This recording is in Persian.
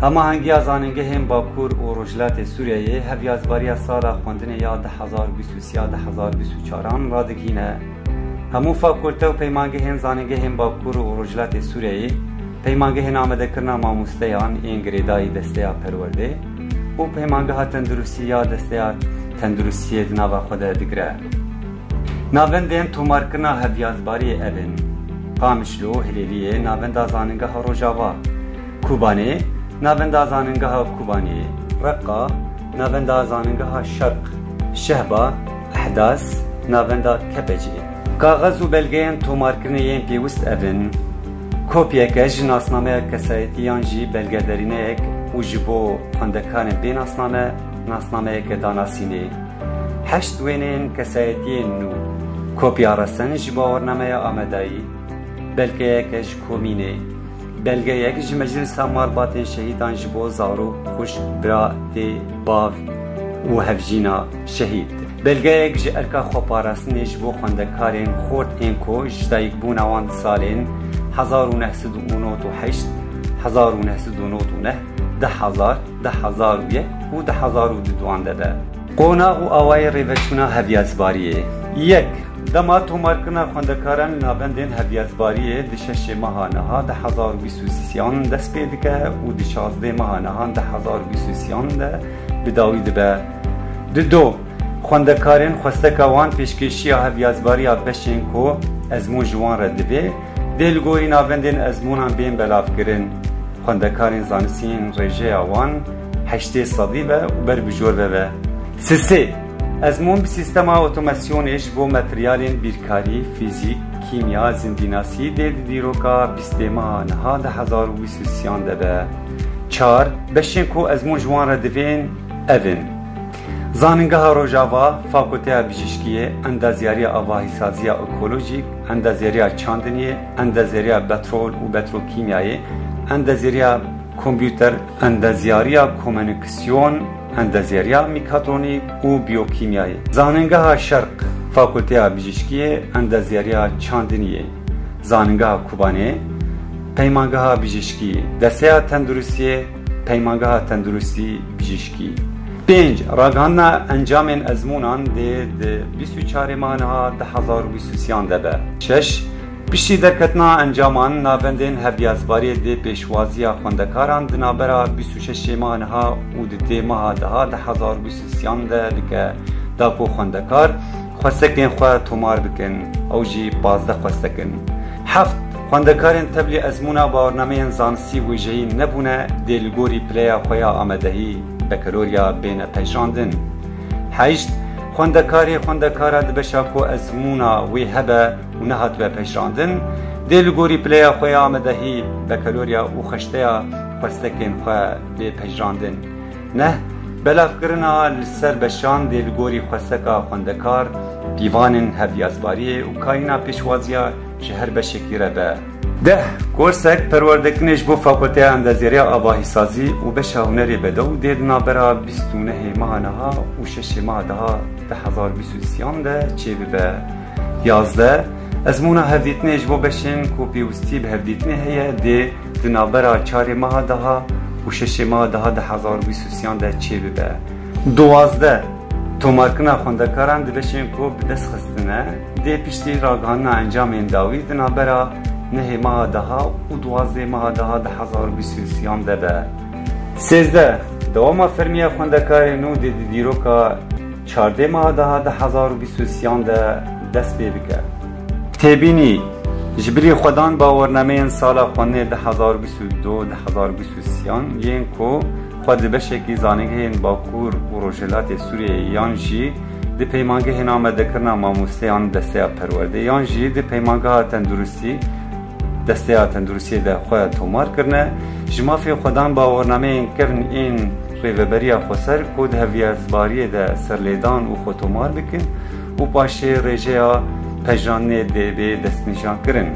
اما هنگی از آنگه هم باکور و رجلات سوریه هفیازباری سالا خوندن یا 2023-2024 را دگینه. همو فاکولته و پیمانگه هم زانگه هم باکور و رجلات سوریه پیمانگه هم آمده کرنا ماموستیان این گریدای دسته پرورده و پیمانگه ها تندرستی یا دسته تندرستی دناوا خود دگره. ناوندین تومار کرنا هفیازباری اوین قامشلو هلیلیه ناوند آزانگه ها روژاوا کوبانه ناوند آزانگه ها کوبانه رقا ناوند آزانگه ها شرق شهبا احداث ناوند کپجی کاغذ و بلگین تومار کرنه ین پیوست اوین کوپیه که جناسنامه کسایتیان جی بلگدرینه اک و جبو خندکان بین ناسنامه که داناسینه 8 وینین کسایتین نو کوپیا رسن جبو ورنامه آمدایی بلگه یکش کومینه بلگه یکش مجلس ماربات شهیدان جبو زارو خوش برا دی باو و هفجینا شهید بلگه یکش ارکا خوپارسن جبو خندکارین خورد این کو جدایک بون اوان سالین 1998 1999 10,000 10,001 و 10,002 دبه قونا و آوای ریوچونا هفیازباریه یک دما تومارکنا خواندکاران نابندین هفیازباریه دشش ماهانها 1023 دست پیدکه و دشازده ماهانها 1023 ده بداوی دبه دو خواندکارین خواستکوان پیشکشی هفیازباریا بشین کو ازمون جوان ردبه دلگوی ناوندین ازمونان بین بلاف کرن خواندکارین زانسین رژه آوان 8 صدیبه و بر بجور ببه سه ازمون به سیستم اوتوماسیونش بو متریالین بیرکاری فیزیک کیمیا زندیناسی دید دیروکا 20 ماه نها 1023 دبه 4 بشین کو ازمون جوان ردوین اوین زاننگاه روژاوا فاکولته پزشکیه اندازیاری آواهی سازی اکولوژیک اندازیاری چاندنی اندازیاری پترول و پتروکیمیایی اندازیاری کامپیوتر اندازیاری کمیونیکاسیون اندازیاری میکاترونیک و بیوکیمیایی زاننگاه شرق فاکولته پزشکیه اندازیاری چاندنی زاننگاه کوبانه پیمانگاه پزشکی دسته تندرستی پیمانگاه تندرستی پزشکی 5 راگهانا انجام ازمونان ده 24 ماهانها 1023 دبه 6 پیشی درکتنا انجامان ناوندین هفیازباری ده پیشوازی خوندکاران دنابرا 26 ماهانها و ده ماه ده 1023 ده بکه داکو خوندکار خواستکین خواه تومار بکن او جی 15 خواستکن 7 خوندکارین تبلی ازمونا باورنامه زانسی ویژهی نبونه دلگوری پلیا خویا آمدهی بکلوریا بین پجراندن 8 خوندکارا دبشا کو ازمونا وی هبه و نهات به پجراندن دلگوری پلیا خویا آمدهی بکلوریا و خشتیا خواستکین خواه به پجراندن نه بلاف کرنا لسر بشان دلگوری خواستکا خوندکار دیوانن هفیازباری و کاینا پیشوازیا شهر بشکی ربه 10 کورسک پروردکنش بو فاکولته اندازیاری آواهی سازی و بشه هنری بده و دید نابرا 29 ماهانها و 6 ماه ده 1023 ده چه به 11 ازمونا هفدیتنش بو بشین کو پیوستی به هفدیتنه هیه ده نابرا 4 ماه ده و 6 ماه ده 1023 ده چه به 12 تومارکنا خوندکاران ده بشین کو بدست خستنه ده پشتی راگهانا انجام انداوی ده نابرا 9 ماه ده و 12 ماه ده 1023 دبه 13 دوام فرمی خوندکار نو دیروکا 14 ماه ده 1023 ده دست بکه تبینی جبری خودان باورنامه سال خونه 2022 2023 یین کو خود بشکی زانگه باکور و روجلات سوریه یانجی دی پیمانگه هنامه کرنا ماموستیان دسته پرورده یانجی دی پیمانگه تندرستی دسته تندرستی ده خواه تومار کرنه جمافی خودان باورنامه این کرن این ریوبری خسر کود هفیازباری ده سرلیدان و خود تومار بکن و پاشه رجه پجرانه ده به دست نشان کرن